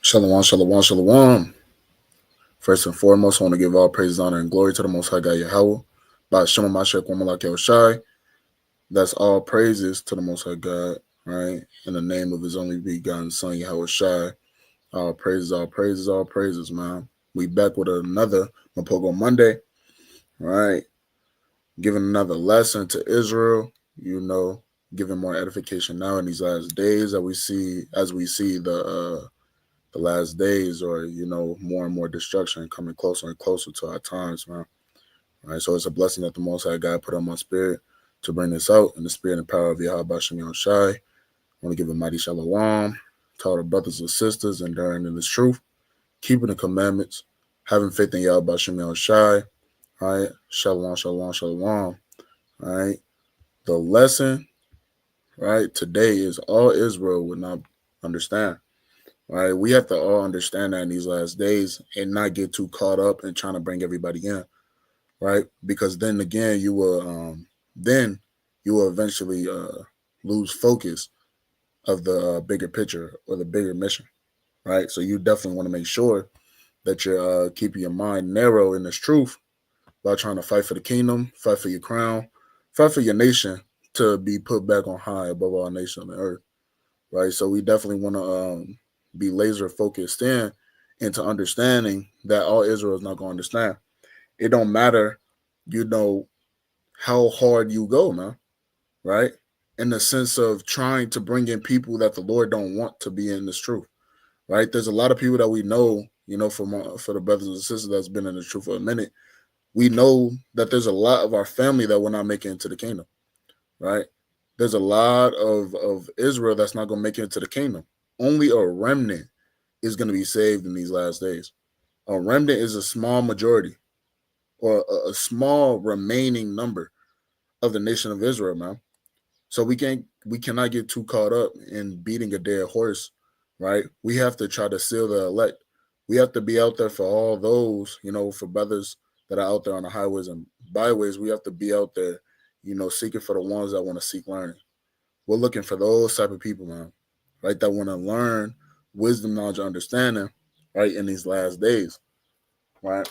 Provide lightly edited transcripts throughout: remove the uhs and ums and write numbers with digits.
Shalom, shalom, shalom. First and foremost, I want to give all praise, honor, and glory to the Most High God Yahweh. By Shema Mashek Wamalak Shai. That's all praises to the Most High God, right? In the name of His only begotten Son, Yahweh Shai. All praises, all praises, all praises, man. We back with another MAPOGO Monday, right? Giving another lesson to Israel, giving more edification now in these last days that we see as we see the last days, or more and more destruction coming closer and closer to our times, man. All right, so it's a blessing that the Most High God put on my spirit to bring this out in the spirit and power of Yahweh Bashem Shai. I want to give a mighty shalom to all the brothers and sisters enduring in this truth, keeping the commandments, having faith in Yahweh Bashem Shai. All right, shalom, shalom, shalom. All right, the lesson, right, today is all Israel would not understand. Right, we have to all understand that in these last days and not get too caught up in trying to bring everybody in, right? Because then again, you will eventually lose focus of the bigger picture or the bigger mission, right? So you definitely want to make sure that you're keeping your mind narrow in this truth by trying to fight for the kingdom, fight for your crown, fight for your nation to be put back on high above all nations on the earth, right? So we definitely want to be laser focused into understanding that all Israel is not going to understand. It don't matter, how hard you go, man, right? In the sense of trying to bring in people that the Lord don't want to be in this truth, right? There's a lot of people that we know, for the brothers and sisters that's been in the truth for a minute. We know that there's a lot of our family that will not make it into the kingdom, right? There's a lot of Israel that's not going to make it into the kingdom. Only a remnant is going to be saved in these last days. A remnant is a small majority or a small remaining number of the nation of Israel, man. So we cannot get too caught up in beating a dead horse, right? We have to try to seal the elect. We have to be out there for all those, for brothers that are out there on the highways and byways. We have to be out there, seeking for the ones that want to seek learning. We're looking for those type of people, man, right? That want to learn wisdom, knowledge, understanding, right, in these last days, right?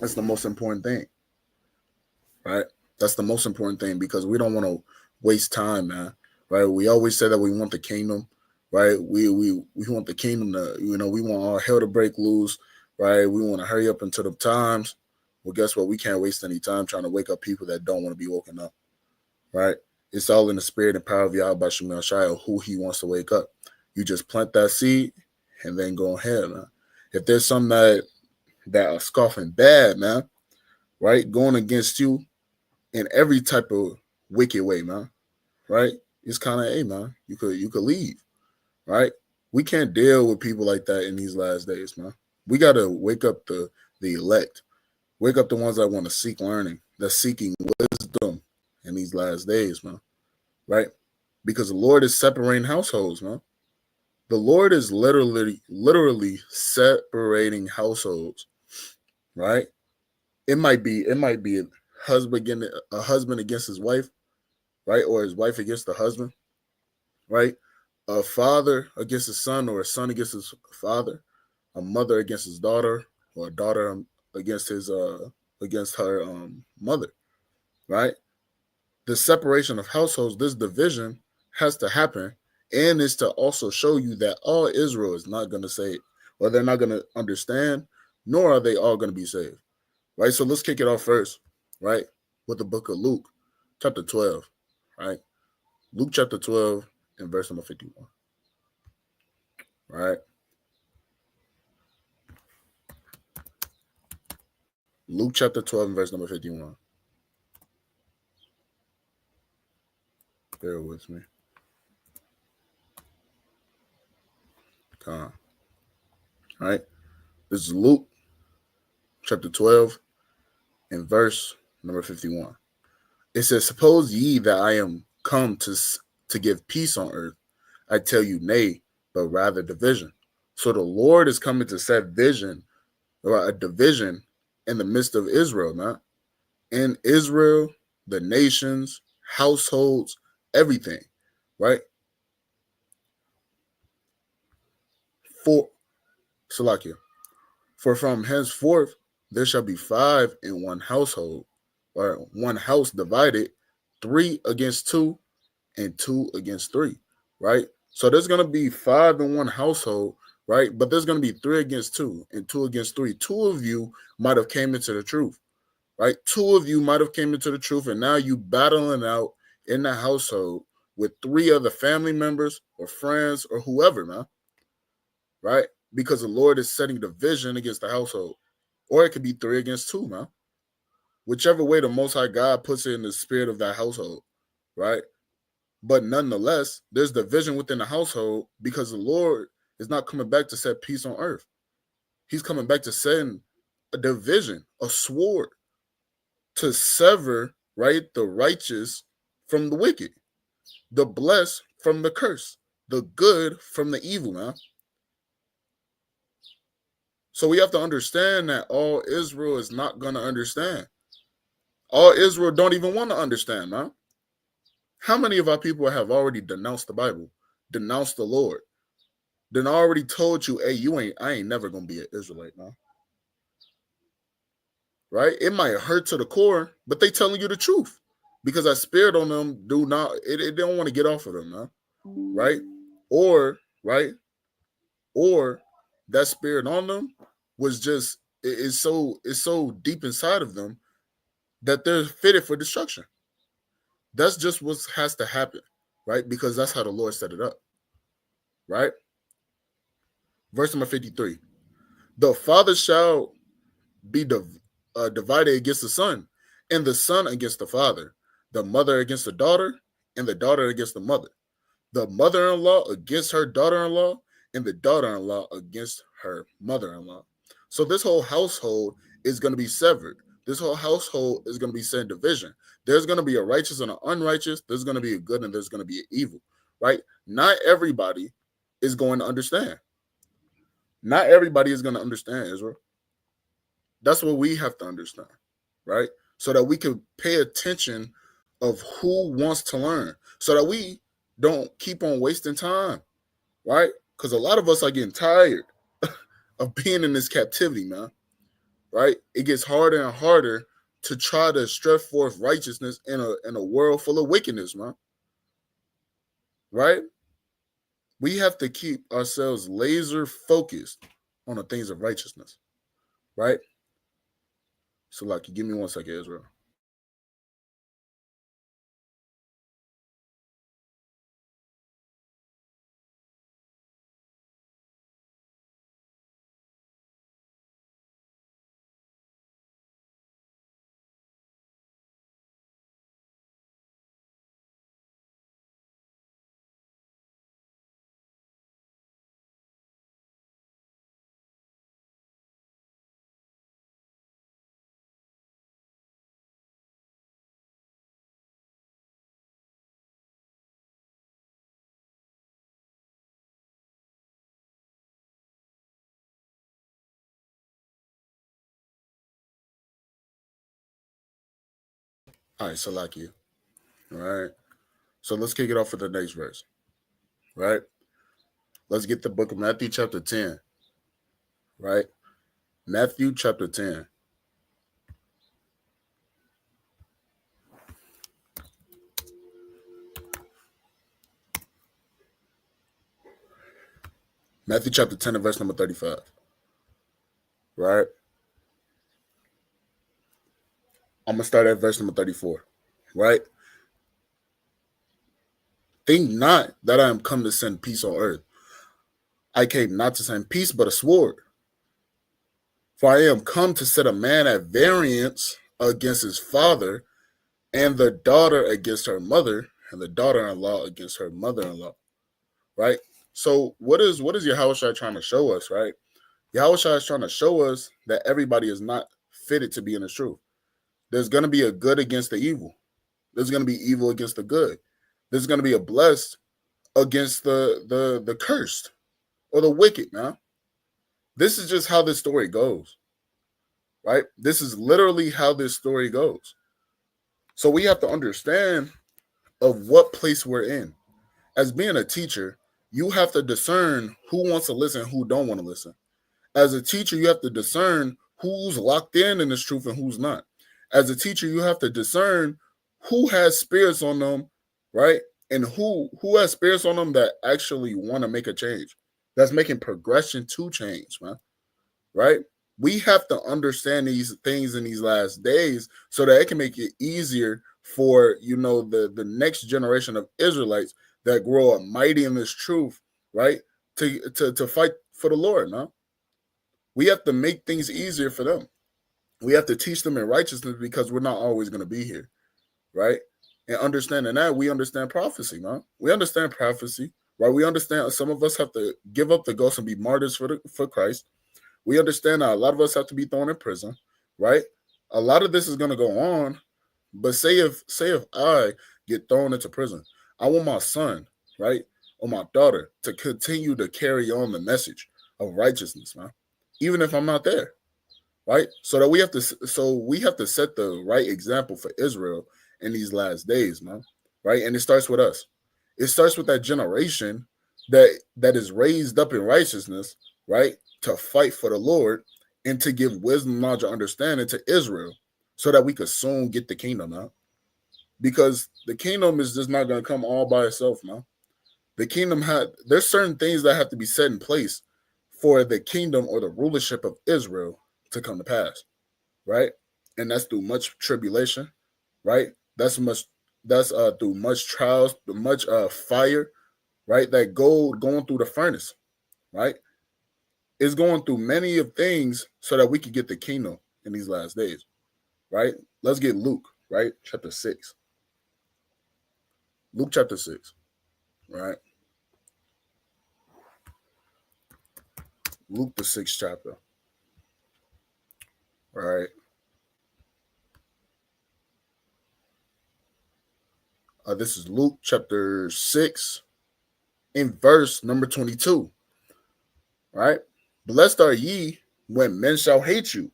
That's the most important thing, right? That's the most important thing because we don't want to waste time, man, right? We always say that we want the kingdom, right? We want the kingdom to, we want all hell to break loose, right? We want to hurry up into the times. Well, guess what? We can't waste any time trying to wake up people that don't want to be woken up, right? It's all in the spirit and power of Yahweh Shemel Shai, who he wants to wake up. You just plant that seed and then go ahead, man. If there's some that are scoffing bad, man, right, going against you in every type of wicked way, man, right? It's kind of, hey, man, you could leave, right? We can't deal with people like that in these last days, man. We gotta wake up the elect, wake up the ones that want to seek learning, that's seeking wisdom in these last days, man, right? Because the Lord is separating households, man. The Lord is literally separating households, right? It might be a husband against his wife, right? Or his wife against the husband, right? A father against his son, or a son against his father, a mother against his daughter, or a daughter against her mother, right? The separation of households, this division has to happen, and is to also show you that all Israel is not going to say it, or they're not going to understand, nor are they all going to be saved, right? So let's kick it off first, right, with the book of Luke, chapter 12, right? Luke chapter 12 and verse number 51, right? Luke chapter 12 and verse number 51. Bear with me. Come on. All right. This is Luke chapter 12 and verse number 51. It says, "Suppose ye that I am come to give peace on earth? I tell you, nay, but rather division." So the Lord is coming to set vision, or a division, in the midst of Israel, man. In Israel, the nations, households, everything, right? For Salakia. For from henceforth there shall be 5 in one household, or one house divided, 3 against 2, and 2 against 3, right? So there's going to be 5 in one household, right? But there's going to be 3 against 2 and 2 against 3. 2 of you might have came into the truth, right? 2 of you might have came into the truth, and now you battling out in the household with 3 other family members or friends or whoever, man, right? Because the Lord is setting division against the household. Or it could be 3 against 2, man. Whichever way the Most High God puts it in the spirit of that household, right? But nonetheless, there's division within the household because the Lord is not coming back to set peace on earth. He's coming back to send a division, a sword, to sever, right, the righteous from the wicked, the blessed from the curse, the good from the evil, man. So we have to understand that all Israel is not going to understand. All Israel don't even want to understand, man. How many of our people have already denounced the Bible, denounced the Lord, then already told you, hey, I ain't never going to be an Israelite, man. Right? It might hurt to the core, but they telling you the truth because that spirit on them it don't want to get off of them, man. Right? Right? Or that spirit on them was just it's so deep inside of them that they're fitted for destruction. That's just what has to happen, right? Because that's how the Lord set it up, right? Verse number 53. The father shall be divided against the son, and the son against the father, the mother against the daughter, and the daughter against the mother, the mother-in-law against her daughter-in-law, and the daughter-in-law against her mother-in-law. So this whole household is going to be severed. This whole household is going to be set in division. There's going to be a righteous and an unrighteous. There's going to be a good and there's going to be an evil, right? Not everybody is going to understand. Not everybody is going to understand, Israel. That's what we have to understand, right? So that we can pay attention of who wants to learn, so that we don't keep on wasting time, right? Because a lot of us are getting tired of being in this captivity, man, right? It gets harder and harder to try to stretch forth righteousness in a world full of wickedness, man, right? We have to keep ourselves laser focused on the things of righteousness, right? So, like, give me 1 second, Israel. All right, so like you, all right. So let's kick it off with the next verse, right? Let's get the book of Matthew chapter 10, right? Matthew chapter 10. Matthew chapter 10 and verse number 35, right? I'm going to start at verse number 34, right? Think not that I am come to send peace on earth. I came not to send peace, but a sword. For I am come to set a man at variance against his father, and the daughter against her mother, and the daughter-in-law against her mother-in-law, right? So what is Yahushua trying to show us, right? Yahushua is trying to show us that everybody is not fitted to be in the truth. There's going to be a good against the evil. There's going to be evil against the good. There's going to be a blessed against the cursed or the wicked, man. This is just how this story goes, right? This is literally how this story goes. So we have to understand of what place we're in. As being a teacher, you have to discern who wants to listen, who don't want to listen. As a teacher, you have to discern who's locked in this truth and who's not. As a teacher, you have to discern who has spirits on them, right? And who has spirits on them that actually want to make a change. That's making progression to change, man. Right? We have to understand these things in these last days so that it can make it easier for the next generation of Israelites that grow up mighty in this truth, right? To fight for the Lord, man. We have to make things easier for them. We have to teach them in righteousness because we're not always going to be here, right? And understanding that, we understand prophecy, man. We understand prophecy, right? We understand some of us have to give up the ghost and be martyrs for Christ. We understand that a lot of us have to be thrown in prison, right? A lot of this is going to go on, but say if I get thrown into prison, I want my son, right, or my daughter to continue to carry on the message of righteousness, man, even if I'm not there, right? So we have to set the right example for Israel in these last days, man, right? And it starts with us. It starts with that generation that is raised up in righteousness, right, to fight for the Lord and to give wisdom, knowledge, and understanding to Israel, so that we could soon get the kingdom out. Because the kingdom is just not going to come all by itself, man. The kingdom there's certain things that have to be set in place for the kingdom or the rulership of Israel to come to pass, right? And that's through much tribulation, right? That's through much trials, much fire, right? That gold going through the furnace, right? It's going through many of things so that we could get the kingdom in these last days, right? Let's get Luke, right? Chapter 6. Luke chapter 6, right? Luke the 6th chapter, right? This is Luke chapter 6 in verse number 22, right? Blessed are ye when men shall hate you,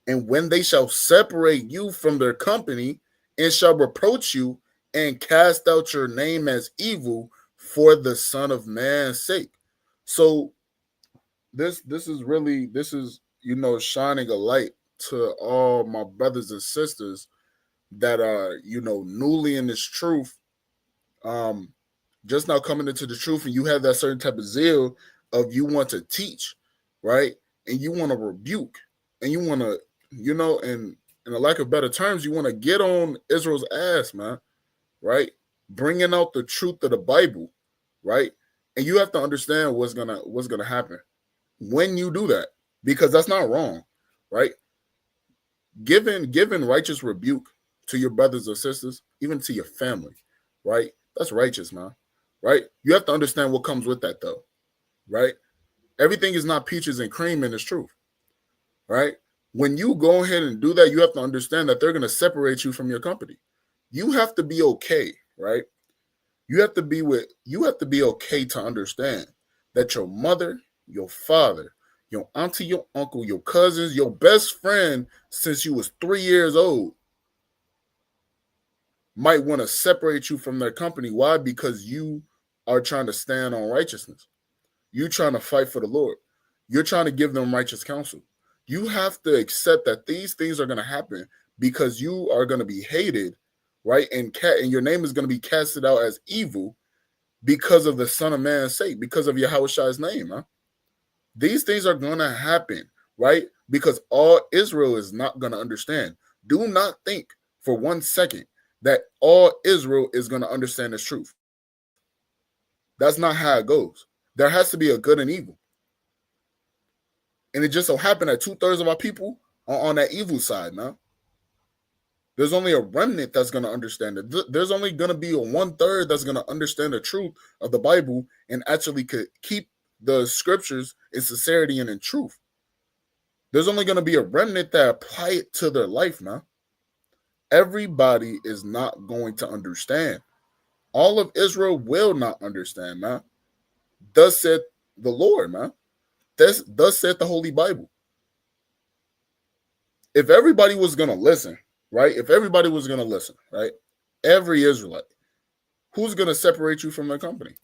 and when they shall separate you from their company, and shall reproach you, and cast out your name as evil for the Son of Man's sake. So this is shining a light to all my brothers and sisters that are newly in this truth, um just now coming into the truth, and you have that certain type of zeal of you want to teach, right? And you want to rebuke, and you want to, in a lack of better terms, you want to get on Israel's ass, man, right? Bringing out the truth of the Bible, right? And you have to understand what's gonna happen when you do that, because that's not wrong, right? Giving righteous rebuke to your brothers or sisters, even to your family, right? That's righteous, man. Right? You have to understand what comes with that, though, right? Everything is not peaches and cream in this truth, right? When you go ahead and do that, you have to understand that they're going to separate you from your company. You have to be okay, right? You have to be okay to understand that your mother, your father, your auntie, your uncle, your cousins, your best friend since you was 3 years old might want to separate you from their company. Why? Because you are trying to stand on righteousness. You're trying to fight for the Lord. You're trying to give them righteous counsel. You have to accept that these things are going to happen because you are going to be hated, right? And your name is going to be casted out as evil because of the Son of Man's sake, because of Yahushua's name. Huh? These things are going to happen, right? Because all Israel is not going to understand. Do not think for 1 second that all Israel is going to understand this truth. That's not how it goes. There has to be a good and evil. And it just so happened that 2/3 of our people are on that evil side now. There's only a remnant that's going to understand it. There's only going to be a 1/3 that's going to understand the truth of the Bible and actually could keep the scriptures in sincerity and in truth. There's only going to be a remnant that apply it to their life now. Everybody is not going to understand. All of Israel will not understand, man. Thus said the Lord, man. Thus said the Holy Bible. If everybody was going to listen, right? If everybody was going to listen, right? Every Israelite, who's going to separate you from their company?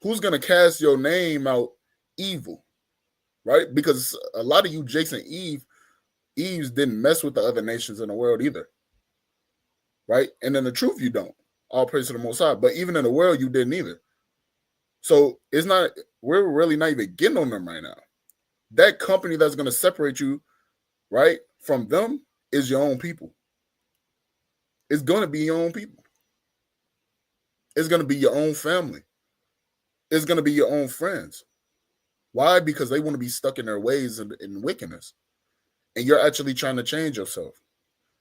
Who's going to cast your name out evil, right? Because a lot of you, Jason Eves didn't mess with the other nations in the world either, right? And in the truth, you don't. All praise to the Most High. But even in the world, you didn't either. So it's not, we're really not even getting on them right now. That company that's going to separate you, right, from them is your own people. It's going to be your own people. It's going to be your own family. It's going to be your own friends. Why? Because they want to be stuck in their ways and in wickedness. And you're actually trying to change yourself.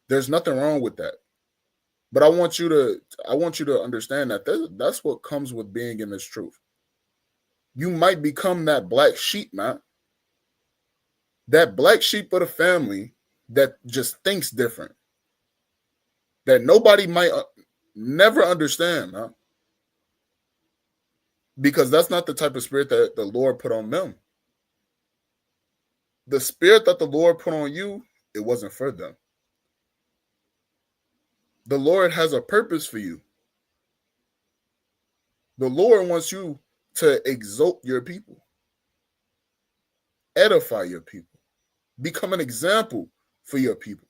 There's nothing wrong with that. But I want you to understand that that's what comes with being in this truth. You might become that black sheep, man. That black sheep of the family that just thinks different. That nobody might never understand, man. Because that's not the type of spirit that the Lord put on them. The spirit that the Lord put on you, it wasn't for them. The Lord has a purpose for you. The Lord wants you to exalt your people, edify your people, become an example for your people,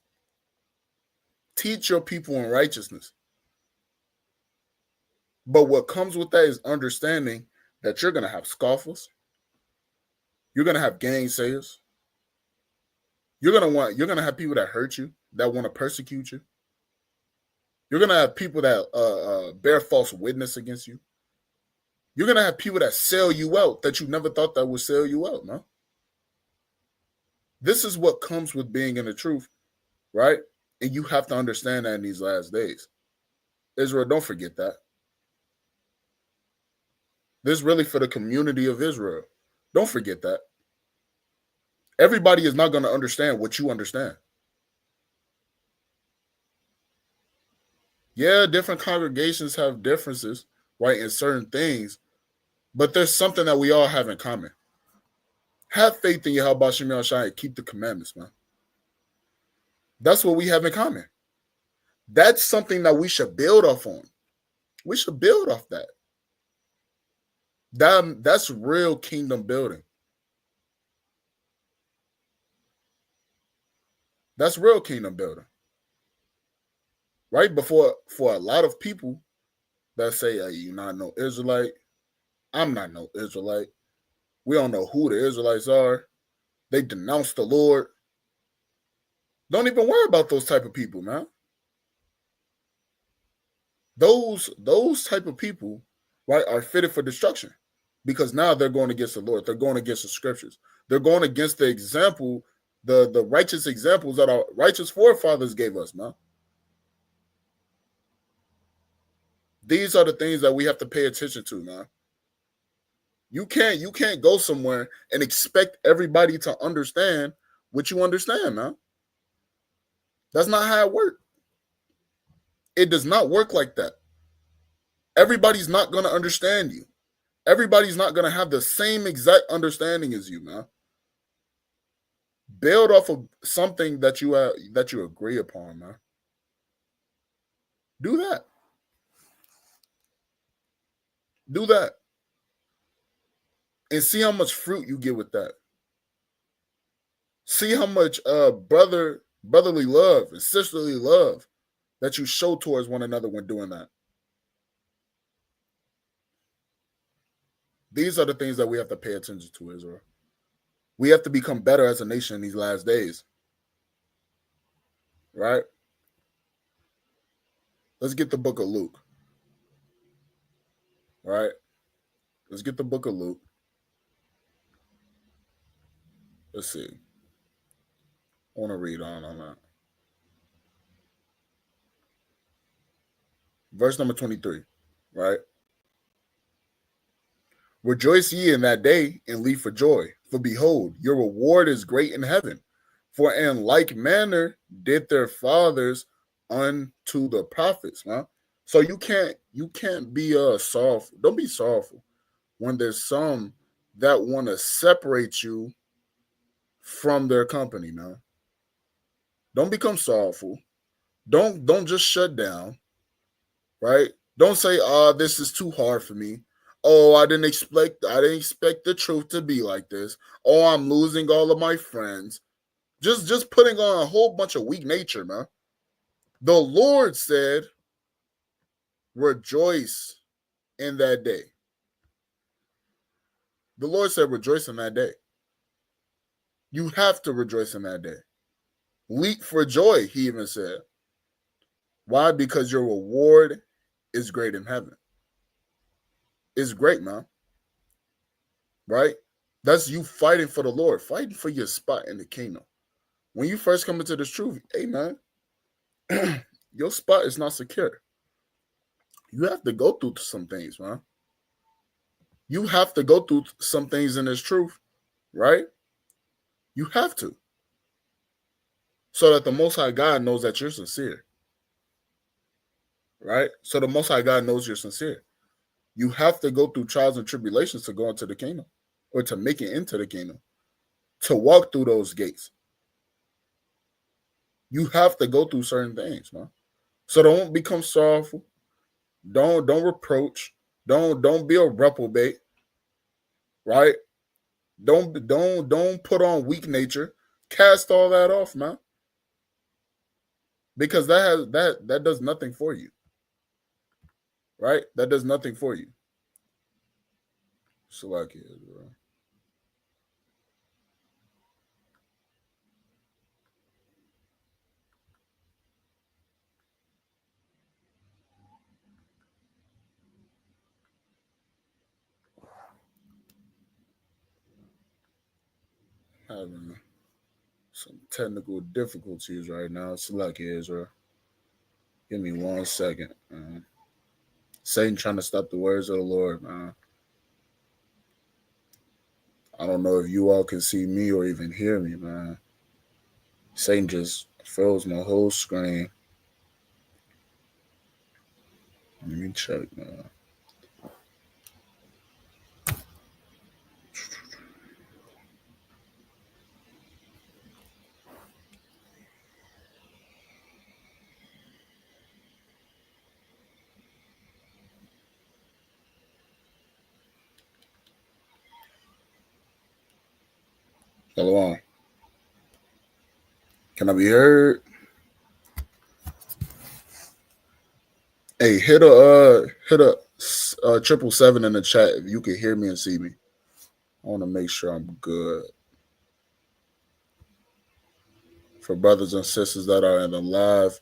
teach your people in righteousness. But what comes with that is understanding that you're going to have scoffers, you're going to have gainsayers, you're going to have people that hurt you, that want to persecute you. You're going to have people that bear false witness against you. You're going to have people that sell you out that you never thought that would sell you out, no? This is what comes with being in the truth, right? And you have to understand that in these last days. Israel, don't forget that. This is really for the community of Israel. Don't forget that. Everybody is not going to understand what you understand. Yeah, different congregations have differences, right, in certain things, but there's something that we all have in common. Have faith in Yahweh Shem Yahushua and keep the commandments, man. That's what we have in common. That's something that we should build off on. We should build off that. That's real kingdom building. That's real kingdom building. Right? Before for a lot of people that say, hey, you're not no Israelite. I'm not no Israelite. We don't know who the Israelites are. They denounce the Lord. Don't even worry about those type of people, man. Those type of people, right, are fitted for destruction because now they're going against the Lord. They're going against the scriptures. They're going against the example, the righteous examples that our righteous forefathers gave us, man. These are the things that we have to pay attention to, man. You can't go somewhere and expect everybody to understand what you understand, man. That's not how it works. It does not work like that. Everybody's not going to understand you. Everybody's not going to have the same exact understanding as you, man. Build off of something that you agree upon, man. Do that. Do that. And see how much fruit you get with that. See how much brotherly love and sisterly love that you show towards one another when doing that. These are the things that we have to pay attention to, Israel. We have to become better as a nation in these last days. Right? Let's get the book of Luke. Right? Let's get the book of Luke. Let's see. I want to read on that. Verse number 23. Right? Rejoice ye in that day and leap for joy. For behold, your reward is great in heaven. For in like manner did their fathers unto the prophets, man. So you can't be sorrowful. Don't be sorrowful when there's some that want to separate you from their company, man. Don't become sorrowful. Don't just shut down, right? Don't say, this is too hard for me. Oh, I didn't expect the truth to be like this. Oh, I'm losing all of my friends. Just putting on a whole bunch of weak nature, man. The Lord said, rejoice in that day. The Lord said, rejoice in that day. You have to rejoice in that day. Leap for joy, he even said. Why? Because your reward is great in heaven. It's great, man. Right? That's you fighting for the Lord, fighting for your spot in the kingdom. When you first come into this truth, hey, man, your spot is not secure. You have to go through some things, man. You have to go through some things in this truth, right? You have to. So that the Most High God knows that you're sincere, right? So the Most High God knows you're sincere. You have to go through trials and tribulations to go into the kingdom or to make it into the kingdom, to walk through those gates. You have to go through certain things, man. So don't become sorrowful. Don't reproach. Don't be a reprobate, right? Don't put on weak nature. Cast all that off, man. Because that does nothing for you. Right? That does nothing for you. So like it, bro. Having some technical difficulties right now. It's like Israel. Give me 1 second, man. Satan trying to stop the words of the Lord, man. I don't know if you all can see me or even hear me, man. Satan just froze my whole screen. Let me check, man. Hello on. Can I be heard? Hey, hit a 777 in the chat if you can hear me and see me. I want to make sure I'm good. For brothers and sisters that are in the live,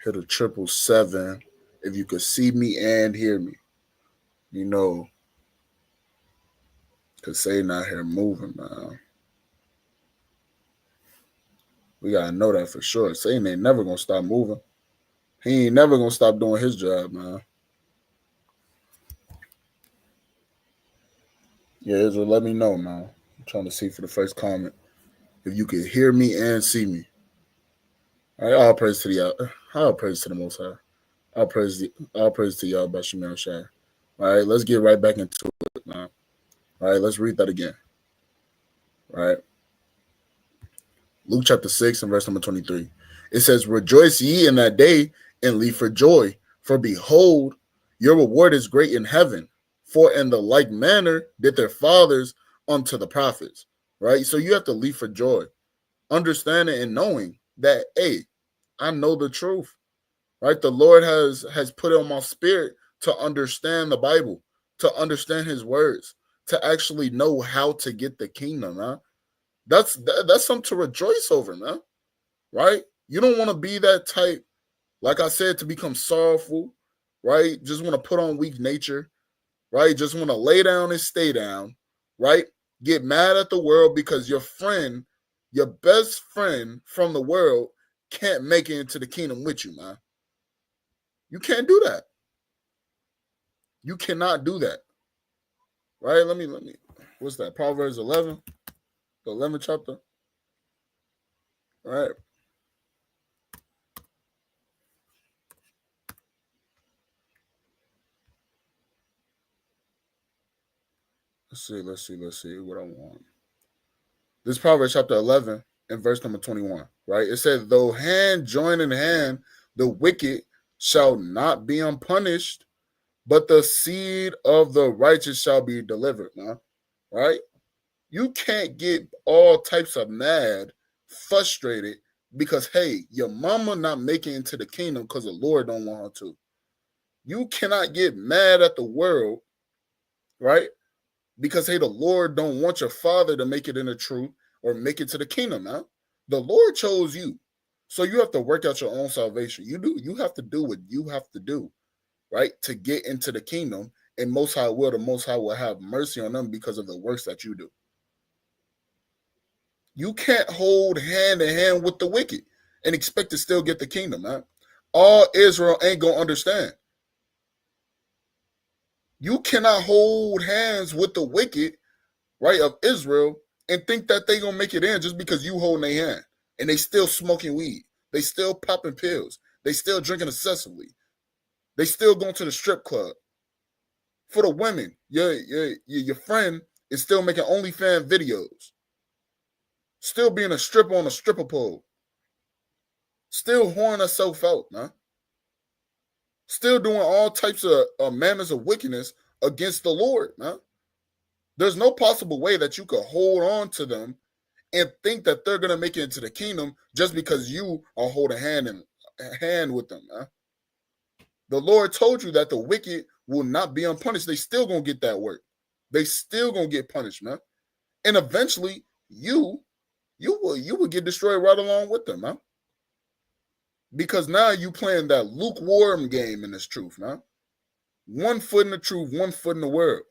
hit a 777 if you could see me and hear me. You know, cause Satan out here moving, man. We gotta know that for sure. Satan ain't never gonna stop moving. He ain't never gonna stop doing his job, man. Yeah, Israel, let me know, man. I'm trying to see for the first comment if you could hear me and see me. All right, all praise to the Most High. All praise to y'all, Bashim Shai. All right, let's get right back into it, man. All right, let's read that again. All right, Luke chapter 6 and verse number 23. It says, "Rejoice ye in that day, and leap for joy, for behold, your reward is great in heaven. For in the like manner did their fathers unto the prophets." Right, so you have to leap for joy, understanding and knowing that, hey, I know the truth. Right, the Lord has put it on my spirit to understand the Bible, to understand His words, to actually know how to get the kingdom, man. That's something to rejoice over, man. Right? You don't want to be that type, like I said, to become sorrowful, right? Just want to put on weak nature, right? Just want to lay down and stay down, right? Get mad at the world because your friend, your best friend from the world, can't make it into the kingdom with you, man. You can't do that. You cannot do that. Right? Let me. What's that? Proverbs 11, the 11th chapter. All right. Let's see what I want. This Proverbs chapter 11 and verse number 21, right? It says, "Though hand join in hand, the wicked shall not be unpunished, but the seed of the righteous shall be delivered, man. Right? You can't get all types of mad, frustrated because hey, your mama not making it into the kingdom because the Lord don't want her to. You cannot get mad at the world, right? Because hey, the Lord don't want your father to make it in the truth or make it to the kingdom, man. The Lord chose you. So you have to work out your own salvation. You have to do what you have to do, right? To get into the kingdom. And the most high will have mercy on them because of the works that you do. You can't hold hand in hand with the wicked and expect to still get the kingdom, man. All Israel ain't gonna understand. You cannot hold hands with the wicked, right, of Israel and think that they gonna make it in just because you holding their hand and they still smoking weed, they still popping pills, they still drinking excessively, they still going to the strip club. For the women, your friend is still making OnlyFans videos, still being a stripper on a stripper pole, still whoring herself out, man. Still doing all types of manners of wickedness against the Lord, man. There's no possible way that you could hold on to them and think that they're gonna make it into the kingdom just because you are holding hand with them, man. The Lord told you that the wicked will not be unpunished. They still gonna get that work. They still gonna get punished, man. And eventually, you will get destroyed right along with them, man. Because now you playing that lukewarm game in this truth, man. One foot in the truth, one foot in the world.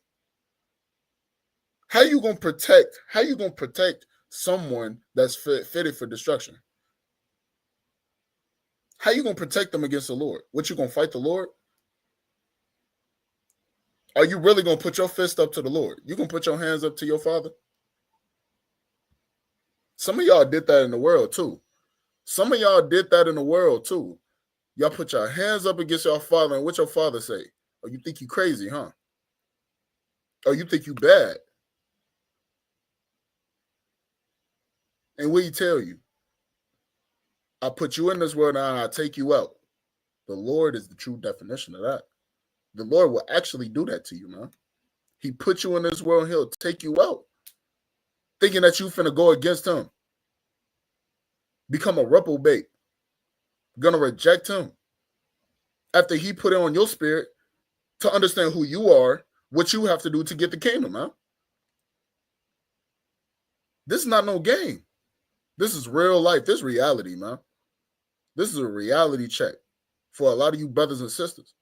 How you gonna protect? How you gonna protect someone that's fitted for destruction? How you gonna protect them against the Lord? What, you gonna fight the Lord? Are you really gonna put your fist up to the Lord? You gonna put your hands up to your Father? Some of y'all did that in the world too. Some of y'all did that in the world too. Y'all put your hands up against your Father, and what your Father say? Oh, you think you crazy, huh? Oh, you think you bad? And what he tell you? I put you in this world and I take you out. The Lord is the true definition of that. The Lord will actually do that to you, man. He put you in this world and he'll take you out. Thinking that you finna go against him. Become a reprobate. Gonna reject him. After he put it on your spirit to understand who you are, what you have to do to get the kingdom, man. This is not no game. This is real life. This is reality, man. This is a reality check for a lot of you brothers and sisters.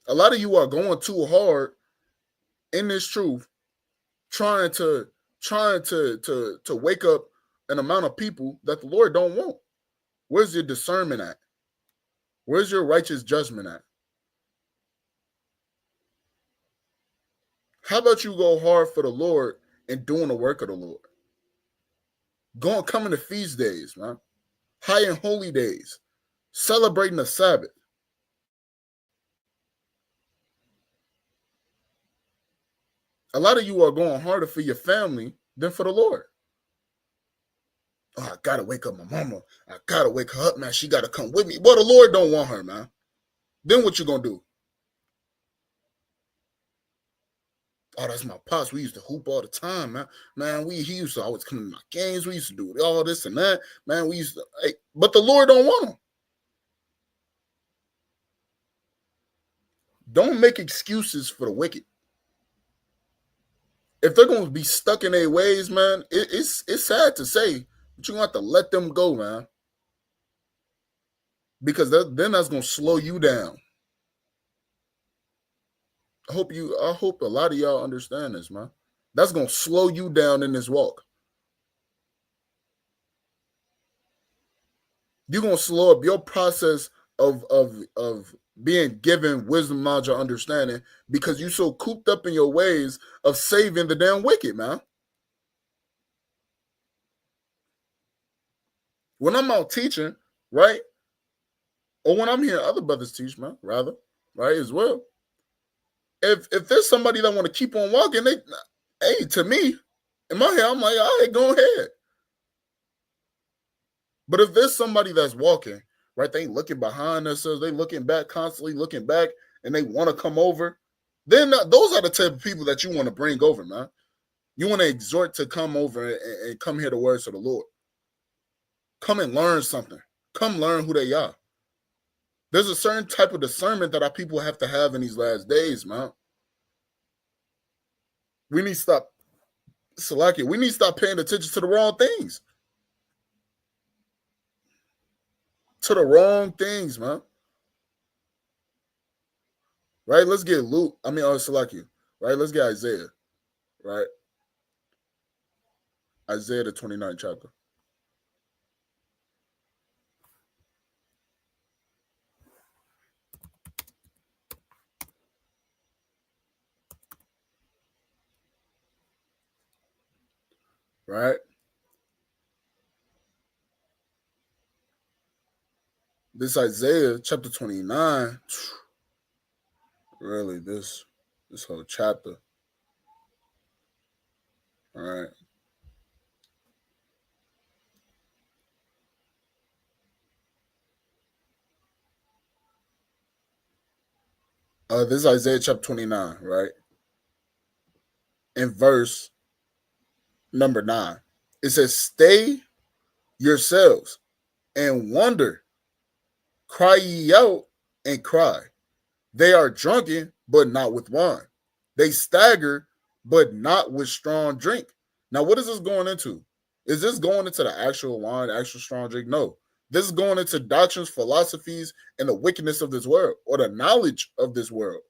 A lot of you are going too hard in this truth, trying to wake up an amount of people that the Lord don't want. Where's your discernment at? Where's your righteous judgment at? How about you go hard for the Lord and doing the work of the Lord? Coming to feast days, man. High and holy days. Celebrating the Sabbath. A lot of you are going harder for your family than for the Lord. Oh, I gotta wake up my mama. I gotta wake her up, man. She gotta come with me. But the Lord don't want her, man. Then what you gonna do? Oh, that's my pops. We used to hoop all the time, man. Man, he used to always come to my games. We used to do all this and that. Man, we used to, hey, but the Lord don't want them. Don't make excuses for the wicked. If they're gonna be stuck in their ways, man, it's sad to say, but you're gonna have to let them go, man. Because then that's gonna slow you down. I hope a lot of y'all understand this, man. That's gonna slow you down in this walk. You're gonna slow up your process of being given wisdom, knowledge, or understanding because you're so cooped up in your ways of saving the damn wicked, man. When I'm out teaching, right? Or when I'm hearing other brothers teach, man, rather, right, as well. If there's somebody that want to keep on walking, hey, to me, in my head, I'm like, all right, go ahead. But if there's somebody that's walking, right? They ain't looking behind themselves. They looking back, constantly looking back, and they want to come over. Then those are the type of people that you want to bring over, man. You want to exhort to come over and come hear the words of the Lord. Come and learn something. Come learn who they are. There's a certain type of discernment that our people have to have in these last days, man. We need to stop, Salakia, we need to stop paying attention to the wrong things. To the wrong things, man. Right? Let's get Luke. Salakia. Right? Let's get Isaiah. Right? Isaiah, the 29th chapter. Right? This Isaiah chapter 29, really, this whole chapter. All right. This is Isaiah chapter 29, right? In verse number 9. It says, "Stay yourselves and wonder. Cry ye out and cry. They are drunken, but not with wine. They stagger, but not with strong drink." Now, what is this going into? Is this going into the actual wine, actual strong drink? No. This is going into doctrines, philosophies, and the wickedness of this world, or the knowledge of this world.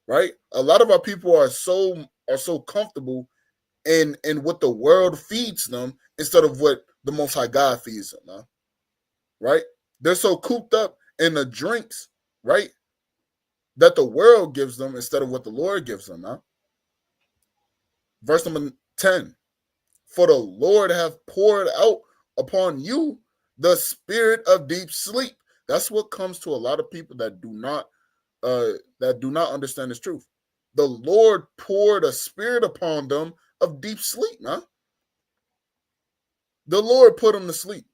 Right? A lot of our people are so comfortable in what the world feeds them instead of what the Most High God feeds them. Huh? Right? They're so cooped up in the drinks, right, that the world gives them instead of what the Lord gives them. Huh? Verse number 10. "For the Lord hath poured out upon you the spirit of deep sleep." That's what comes to a lot of people that do not understand this truth. The Lord poured a spirit upon them of deep sleep, huh? The Lord put them to sleep.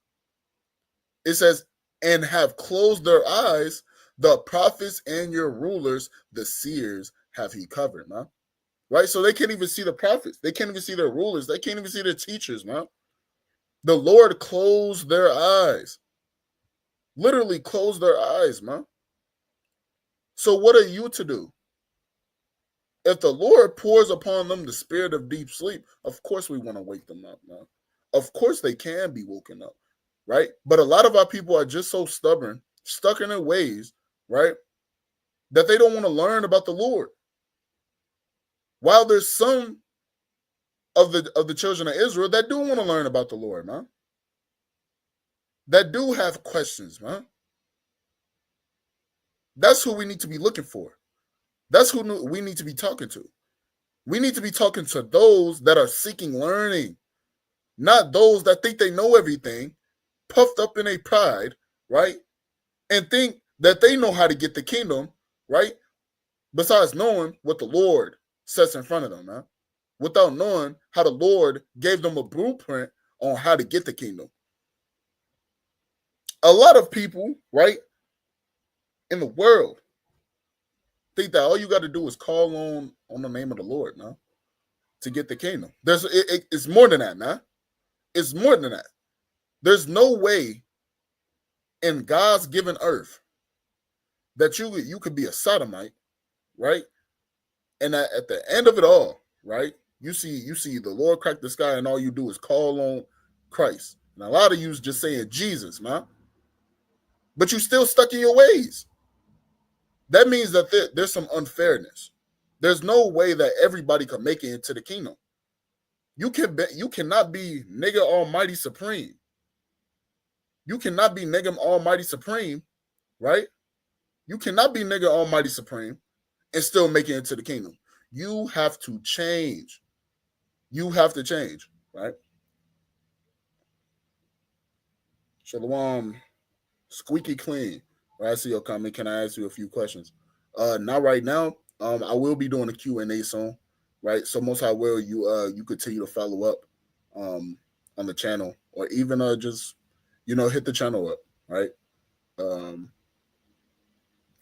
It says, "And have closed their eyes, the prophets and your rulers, the seers have he covered," huh? Right? So they can't even see the prophets. They can't even see their rulers. They can't even see their teachers, man. The Lord closed their eyes. Literally closed their eyes, man. So what are you to do? If the Lord pours upon them the spirit of deep sleep, of course we want to wake them up, man. Of course they can be woken up, right? But a lot of our people are just so stubborn, stuck in their ways, right, that they don't want to learn about the Lord. While there's some of the children of Israel that do want to learn about the Lord, man. That do have questions, man. That's who we need to be looking for. That's who we need to be talking to. We need to be talking to those that are seeking learning, not those that think they know everything, puffed up in a pride, right? And think that they know how to get the kingdom, right? Besides knowing what the Lord sets in front of them, man. Without knowing how the Lord gave them a blueprint on how to get the kingdom. A lot of people, right, in the world think that all you got to do is call on the name of the Lord, man, to get the kingdom. It's more than that, man. It's more than that. There's no way in God's given earth that you could be a sodomite, right? And at the end of it all, right, you see the Lord crack the sky, and all you do is call on Christ. And a lot of you is just saying Jesus, man. But you still stuck in your ways. That means that there's some unfairness. There's no way that everybody can make it into the kingdom. You cannot be nigga almighty supreme. You cannot be nigga almighty supreme, right? You cannot be nigga almighty supreme and still make it into the kingdom. You have to change. You have to change, right? Shalom, squeaky clean. Right, I see your comment. Can I ask you a few questions? Not right now. I will be doing a Q&A soon, right? So most I will you continue to follow up on the channel, or even just hit the channel up, right? I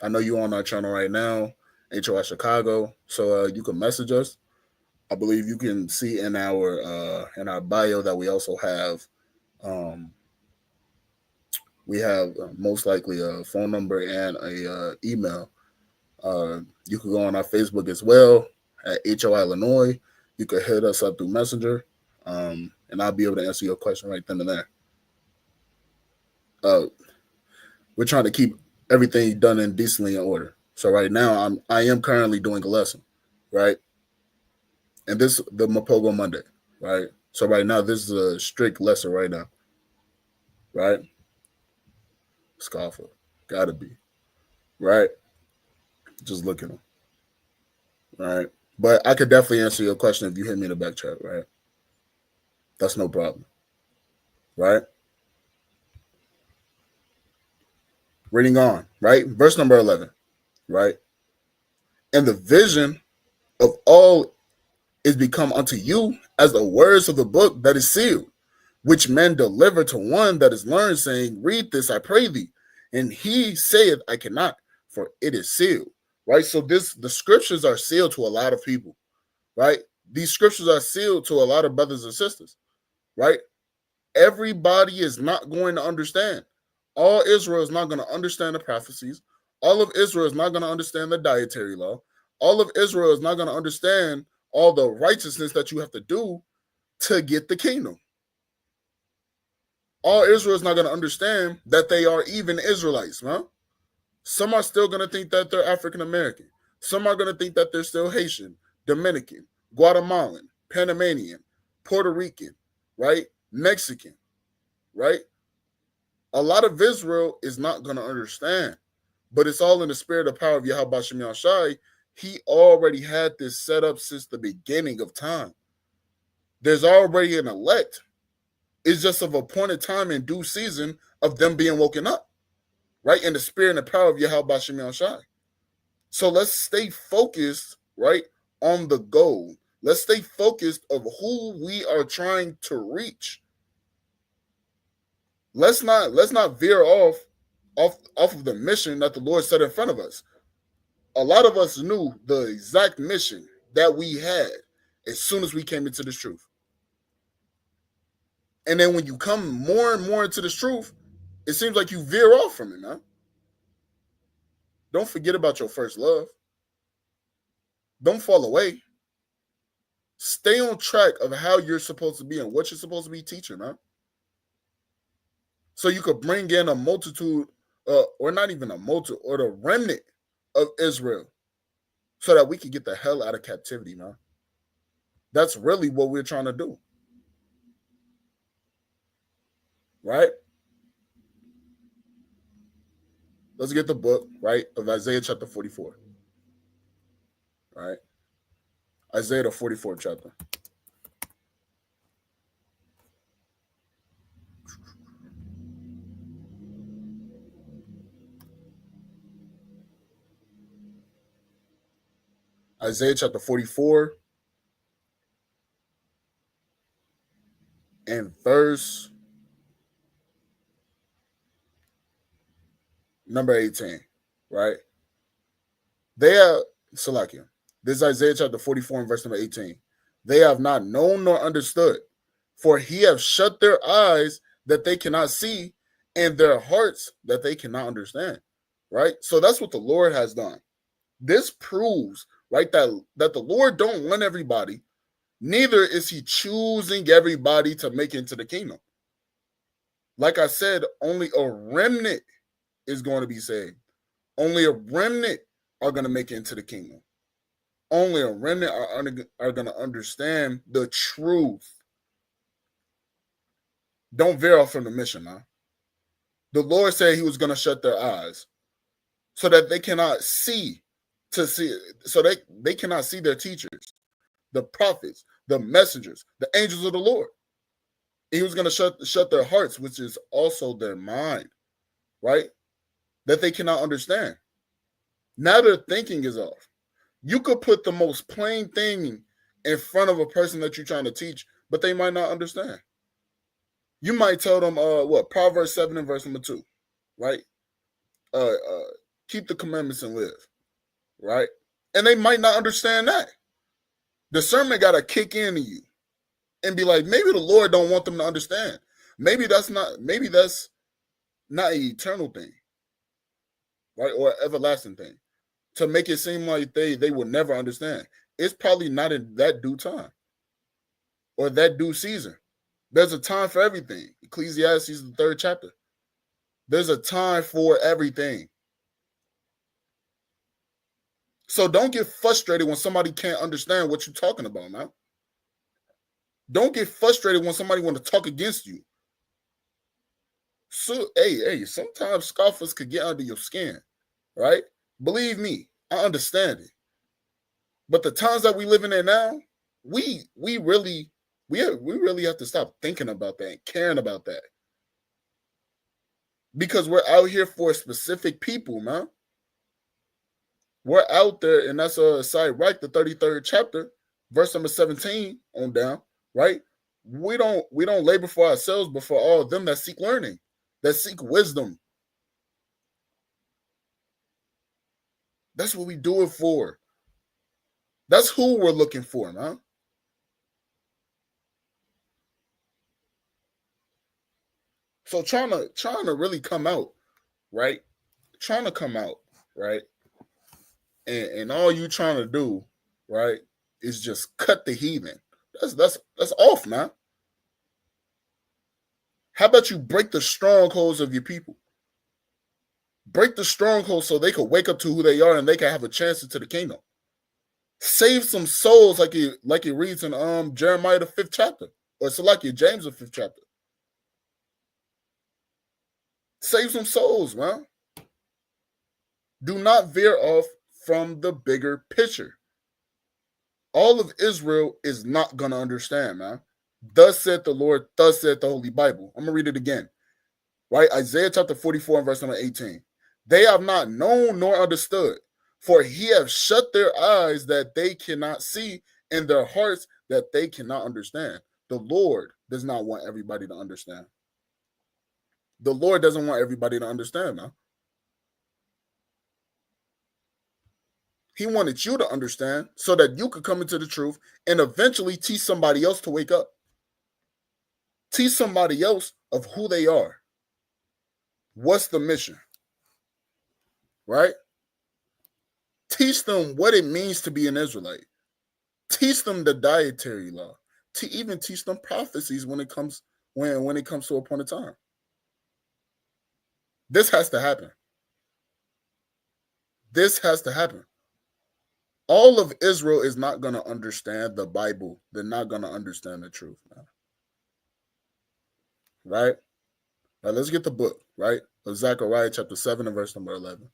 know you on our channel right now, HOI Chicago, so you can message us. I believe you can see in our bio that we also have um, most likely a phone number and a email. You can go on our Facebook as well at HOI Illinois. You can hit us up through Messenger, and I'll be able to answer your question right then and there. Uh, we're trying to keep everything done in decently in order. So right now, I am currently doing a lesson, right? And this the MAPOGO Monday, right? So right now, this is a strict lesson right now, right? Scoffer, gotta be, right? Just look at them, right? But I could definitely answer your question if you hit me in the back chat, right? That's no problem, right? Reading on, right? Verse number 11, right? And the vision of all is become unto you as the words of the book that is sealed, which men deliver to one that is learned, saying, read this, I pray thee. And he saith, I cannot, for it is sealed. Right? So the scriptures are sealed to a lot of people, right? These scriptures are sealed to a lot of brothers and sisters, right? Everybody is not going to understand. All Israel is not going to understand the prophecies. All of Israel is not going to understand the dietary law. All of Israel is not going to understand all the righteousness that you have to do to get the kingdom. All Israel is not going to understand that they are even Israelites, huh? Some are still going to think that they're African American. Some are going to think that they're still Haitian, Dominican, Guatemalan, Panamanian, Puerto Rican, right? Mexican, right? A lot of Israel is not going to understand, but it's all in the spirit of power of Yahweh Shem Shai. He already had this set up since the beginning of time. There's already an elect. It's just of appointed time and due season of them being woken up, right? In the spirit and the power of Yahweh Shem Shai. So let's stay focused, right, on the goal. Let's stay focused of who we are trying to reach. Let's not veer off of the mission that the Lord set in front of us. A lot of us knew the exact mission that we had as soon as we came into this truth. And then when you come more and more into this truth, it seems like you veer off from it, man. Don't forget about your first love. Don't fall away. Stay on track of how you're supposed to be and what you're supposed to be teaching, man. So you could bring in a multitude, or not even a multitude, or the remnant of Israel, so that we can get the hell out of captivity, man. That's really what we're trying to do, right? Let's get the book, right, of Isaiah chapter 44, right? Isaiah the 44th chapter. Isaiah chapter 44 and verse number 18, right? They are, Salakia, this is Isaiah chapter 44 and verse number 18. They have not known nor understood, for he have shut their eyes that they cannot see, and their hearts that they cannot understand, right? So that's what the Lord has done. This proves, right, that the Lord don't want everybody, neither is he choosing everybody to make it into the kingdom. Like I said, only a remnant is going to be saved. Only a remnant are going to make it into the kingdom. Only a remnant are going to understand the truth. Don't veer off from the mission, man. The Lord said he was going to shut their eyes so that they cannot see, so they cannot see their teachers, the prophets, the messengers, the angels of the Lord. He was going to shut their hearts, which is also their mind, right? That they cannot understand. Now their thinking is off. You could put the most plain thing in front of a person that you're trying to teach, but they might not understand. You might tell them, Proverbs 7 and verse number 2, right? keep the commandments and live, right? And they might not understand that. Discernment got to kick into you and be like, maybe the Lord don't want them to understand. Maybe that's not an eternal thing, right? Or an everlasting thing. To make it seem like they will never understand. It's probably not in that due time or that due season. There's a time for everything. Ecclesiastes, the 3rd chapter. There's a time for everything. So don't get frustrated when somebody can't understand what you're talking about, man. Don't get frustrated when somebody want to talk against you. So, hey, sometimes scoffers could get under your skin, right? Believe me, I understand it. But the times that we living in now, we really have to stop thinking about that and caring about that. Because we're out here for specific people, man. We're out there, and that's right, the 33rd chapter, verse number 17 on down, right? We don't labor for ourselves, but for all of them that seek learning, that seek wisdom. That's what we do it for. That's who we're looking for, man. So trying to really come out, right? Trying to come out, right? And all you trying to do, right, is just cut the heathen. That's off, man. How about you break the strongholds of your people? Break the strongholds so they could wake up to who they are and they can have a chance into the kingdom. Save some souls, like it reads in Jeremiah the 5th chapter, or Salakia, James the 5th chapter. Save some souls, man. Do not veer off from the bigger picture. All of Israel is not going to understand, man. Thus said the Lord, thus said the Holy Bible. I'm going to read it again. Right? Isaiah chapter 44 and verse number 18. They have not known nor understood, for he have shut their eyes that they cannot see, and their hearts that they cannot understand. The Lord does not want everybody to understand. The Lord doesn't want everybody to understand, man. He wanted you to understand so that you could come into the truth and eventually teach somebody else to wake up. Teach somebody else of who they are. What's the mission? Right? Teach them what it means to be an Israelite. Teach them the dietary law. To even teach them prophecies when it comes to a point of time. This has to happen. This has to happen. All of Israel is not going to understand the Bible. They're not going to understand the truth, man. Right? Now let's get the book, right? Of Zechariah chapter 7 and verse number 11.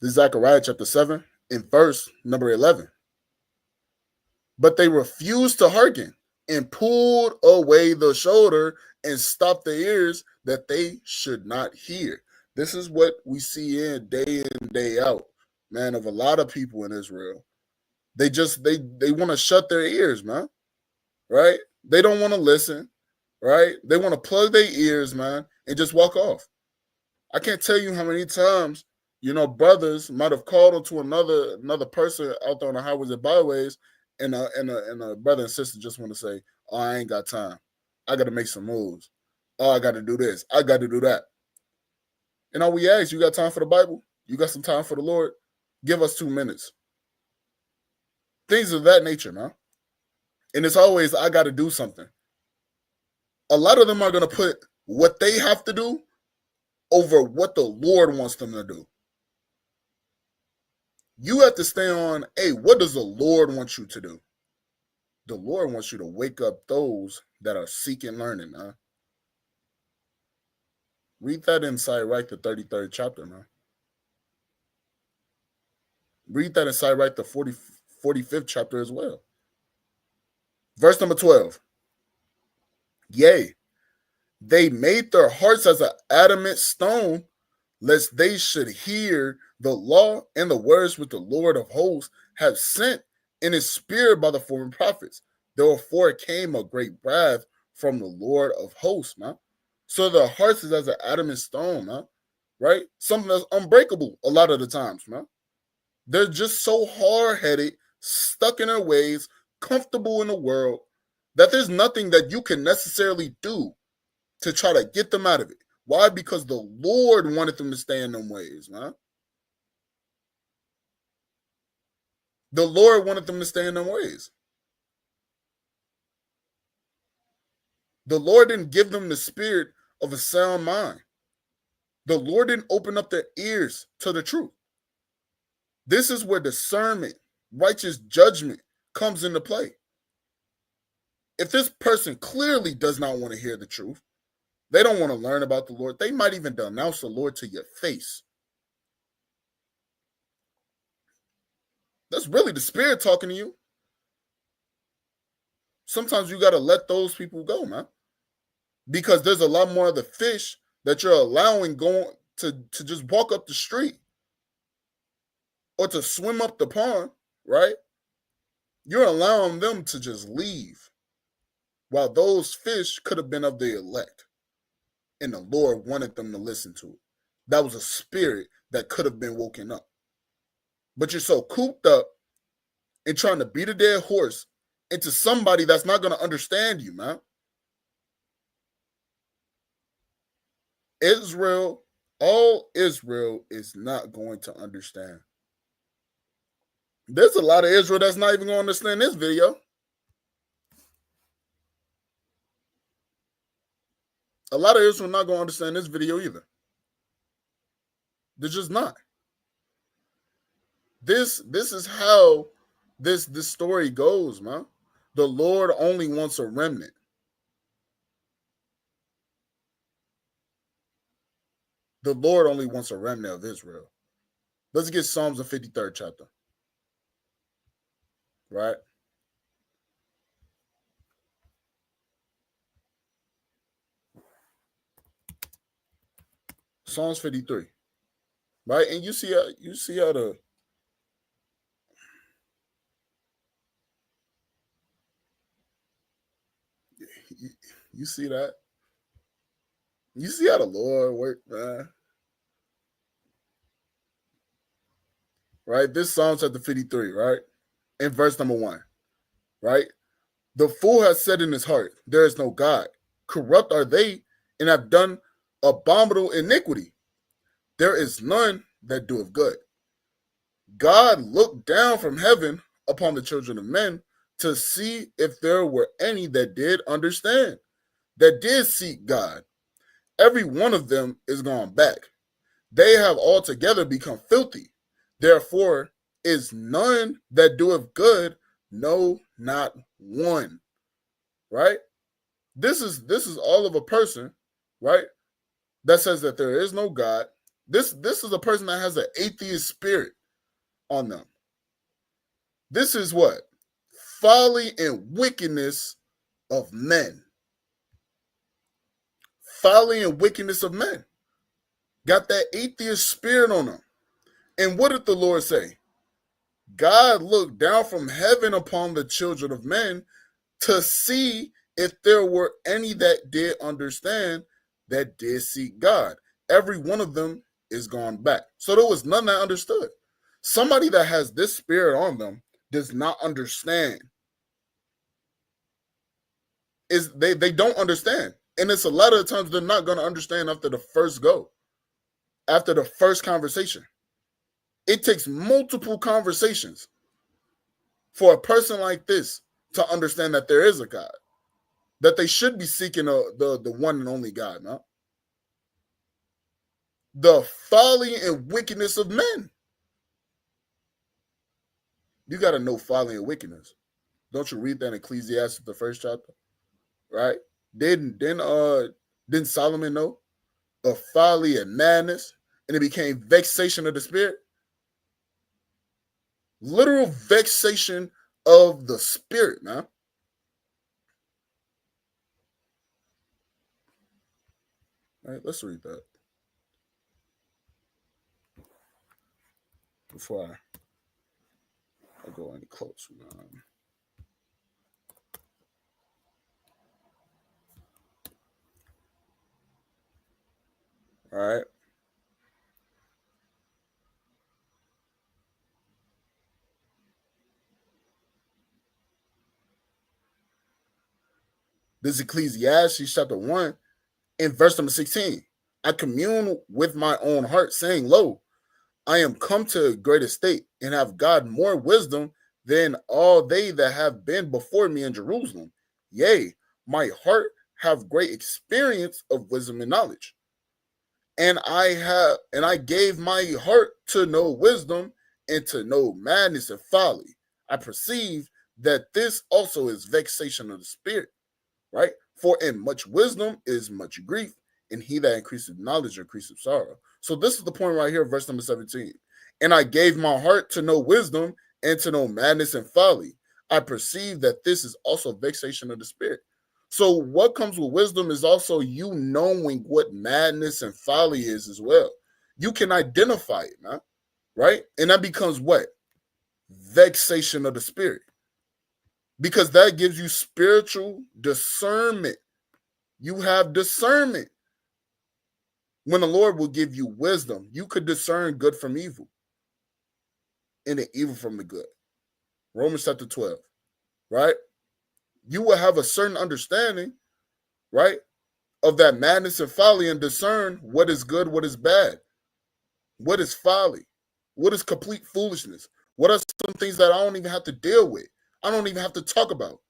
This is Zechariah chapter 7 in verse number 11. But they refused to hearken and pulled away the shoulder and stopped their ears that they should not hear. This is what we see in day out, man, of a lot of people in Israel. They want to shut their ears, man. Right? They don't want to listen, right? They want to plug their ears, man, and just walk off. I can't tell you how many times, brothers might have called onto another person out there on the highways and byways, and a brother and sister just want to say, "Oh, I ain't got time. I got to make some moves. Oh, I got to do this. I got to do that." And all we ask, you got time for the Bible? You got some time for the Lord? Give us 2 minutes. Things of that nature, man. And it's always, I got to do something. A lot of them are going to put what they have to do over what the Lord wants them to do. You have to stay on, hey, what does the Lord want you to do? The Lord wants you to wake up those that are seeking learning, man. Read that inside, right, the 33rd chapter, man. Read that inside, right, the 45th chapter as well. Verse number 12. Yea, they made their hearts as an adamant stone, lest they should hear the law and the words which the Lord of hosts have sent in his spirit by the former prophets. Therefore came a great wrath from the Lord of hosts, man. So the hearts is as an adamant stone, man. Right? Something that's unbreakable a lot of the times, man. They're just so hard-headed, stuck in their ways, comfortable in the world, that there's nothing that you can necessarily do to try to get them out of it. Why? Because the Lord wanted them to stay in them ways, man. The Lord wanted them to stay in them ways. The Lord didn't give them the spirit of a sound mind. The Lord didn't open up their ears to the truth. This is where discernment, righteous judgment comes into play. If this person clearly does not want to hear the truth, they don't want to learn about the Lord, they might even denounce the Lord to your face. That's really the Spirit talking to you. Sometimes you got to let those people go, man. Because there's a lot more of the fish that you're allowing going to just walk up the street or to swim up the pond, right? You're allowing them to just leave while those fish could have been of the elect. And the Lord wanted them to listen to it. That was a spirit that could have been woken up. But you're so cooped up and trying to beat a dead horse into somebody that's not going to understand you, man. Israel, all Israel is not going to understand. There's a lot of Israel that's not even going to understand this video. A lot of Israel not going to understand this video either. They're just not. This is how this story goes, man. The Lord only wants a remnant. The Lord only wants a remnant of Israel. Let's get Psalms the 53rd chapter. Right? Psalms 53. Right? And you see how the you see that? You see how the Lord worked, man. Right? This Psalms chapter 53, right? In verse number 1. Right? The fool has said in his heart, there is no God. Corrupt are they and have done abominable iniquity. There is none that doeth good. God looked down from heaven upon the children of men to see if there were any that did understand, that did seek God. Every one of them is gone back. They have altogether become filthy. Therefore is none that doeth good, no, not one. Right? This is all of a person, right? That says that there is no God. This is a person that has an atheist spirit on them. This is what? Folly and wickedness of men. Folly and wickedness of men. Got that atheist spirit on them. And what did the Lord say? God looked down from heaven upon the children of men to see if there were any that did understand, that did seek God. Every one of them is gone back. So there was none that understood. Somebody that has this spirit on them does not understand. They don't understand. And it's a lot of the times they're not going to understand after the first go, after the first conversation. It takes multiple conversations for a person like this to understand that there is a God, that they should be seeking the one and only God, no? The folly and wickedness of men. You got to know folly and wickedness. Don't you read that in Ecclesiastes, the first chapter? Right? Didn't Solomon know of folly and madness, and it became vexation of the spirit? Literal vexation of the spirit, man. All right, let's read that before I go any closer, man. All right. This is Ecclesiastes chapter 1 and verse number 16. I commune with my own heart, saying, Lo, I am come to a great estate and have God more wisdom than all they that have been before me in Jerusalem. Yea, my heart have great experience of wisdom and knowledge. And I gave my heart to know wisdom and to know madness and folly. I perceive that this also is vexation of the spirit, right? For in much wisdom is much grief, and he that increases knowledge increases sorrow. So this is the point right here, verse number 17. And I gave my heart to know wisdom and to know madness and folly. I perceive that this is also vexation of the spirit. So what comes with wisdom is also you knowing what madness and folly is as well. You can identify it, man, right? And that becomes what? Vexation of the spirit. Because that gives you spiritual discernment. You have discernment. When the Lord will give you wisdom, you could discern good from evil and the evil from the good. Romans chapter 12, right? You will have a certain understanding, right, of that madness and folly and discern what is good, what is bad, what is folly, what is complete foolishness, what are some things that I don't even have to deal with, I don't even have to talk about.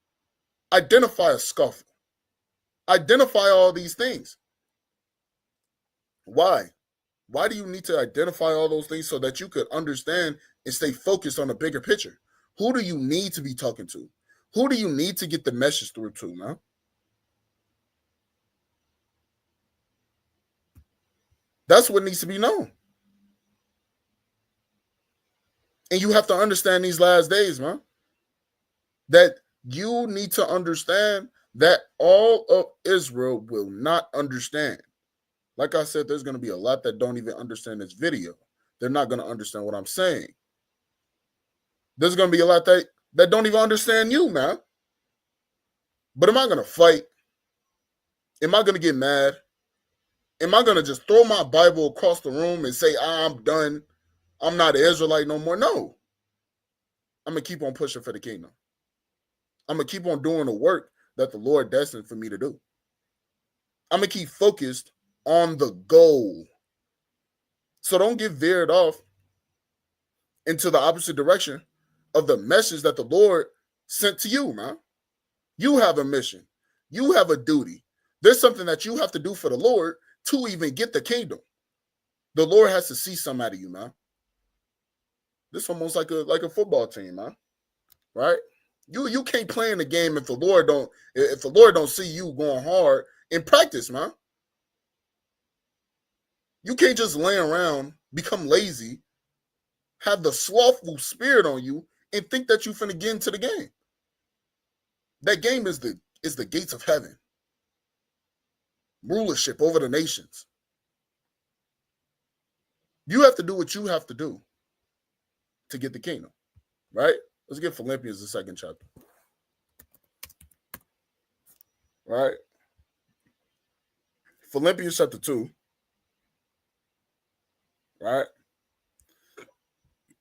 Identify a scoffer. Identify all these things. Why? Why do you need to identify all those things so that you could understand and stay focused on a bigger picture? Who do you need to be talking to? Who do you need to get the message through to, man? That's what needs to be known. And you have to understand these last days, man, that you need to understand that all of Israel will not understand. Like I said, there's going to be a lot that don't even understand this video. They're not going to understand what I'm saying. There's going to be a lot that don't even understand you, man. But am I going to fight? Am I going to get mad? Am I going to just throw my Bible across the room and say, I'm done? I'm not an Israelite no more? No. I'm going to keep on pushing for the kingdom. I'm going to keep on doing the work that the Lord destined for me to do. I'm going to keep focused on the goal. So don't get veered off into the opposite direction of the message that the Lord sent to you, man. You have a mission. You have a duty. There's something that you have to do for the Lord to even get the kingdom. The Lord has to see some out of you, man. This is almost like a football team, man. Right? You can't play in the game if the Lord don't see you going hard in practice, man. You can't just lay around, become lazy, have the slothful spirit on you, and think that you finna get into the game. That game is the gates of heaven. Rulership over the nations. You have to do what you have to do to get the kingdom, right? Let's get Philippians, the second chapter. Right? Philippians chapter 2, right?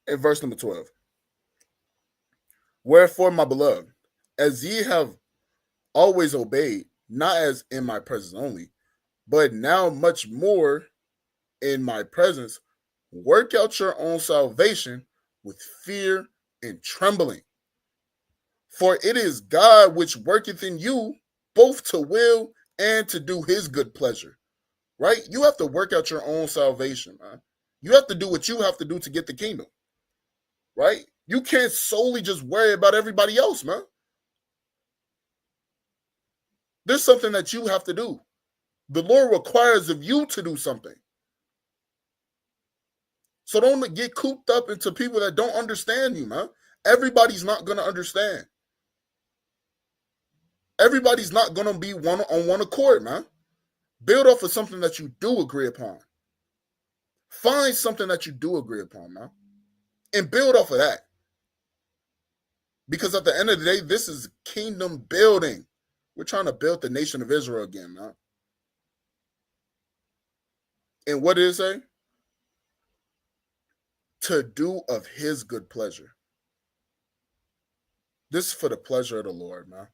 And verse number 12. Wherefore, my beloved, as ye have always obeyed, not as in my presence only, but now much more in my presence, work out your own salvation with fear and trembling. For it is God which worketh in you both to will and to do his good pleasure. Right? You have to work out your own salvation, man. You have to do what you have to do to get the kingdom. Right? You can't solely just worry about everybody else, man. There's something that you have to do. The Lord requires of you to do something. So don't get cooped up into people that don't understand you, man. Everybody's not going to understand. Everybody's not going to be on one accord, man. Build off of something that you do agree upon. Find something that you do agree upon, man. And build off of that. Because at the end of the day, this is kingdom building. We're trying to build the nation of Israel again, man. And what did it say? To do of his good pleasure. This is for the pleasure of the Lord, man.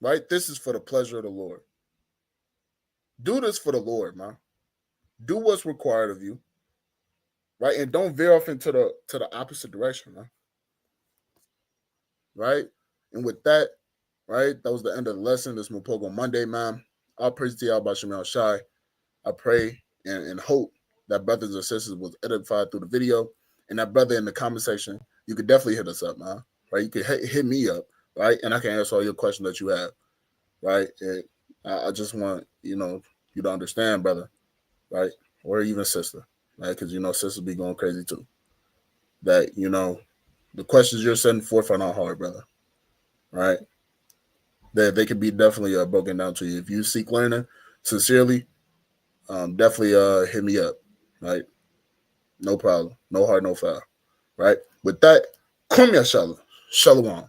Right? This is for the pleasure of the Lord. Do this for the Lord, man. Do what's required of you. Right? And don't veer off into the opposite direction, man. Right? And with that, right, that was the end of the lesson. This MAPOGO Monday, man. All praise to y'all by Shemal Shai. I pray and hope that brothers and sisters was edified through the video. And that brother in the comment section, you could definitely hit us up, man. Right? You could hit me up, right? And I can answer all your questions that you have, right? And I just want, you to understand, brother, right? Or even sister, right? Because, sisters be going crazy too. That, the questions you're setting forth are not hard, brother, right? They can be definitely broken down to you. If you seek learning sincerely, definitely hit me up, right? No problem. No hard, no foul, right? With that, kum ya shalom. Shalom.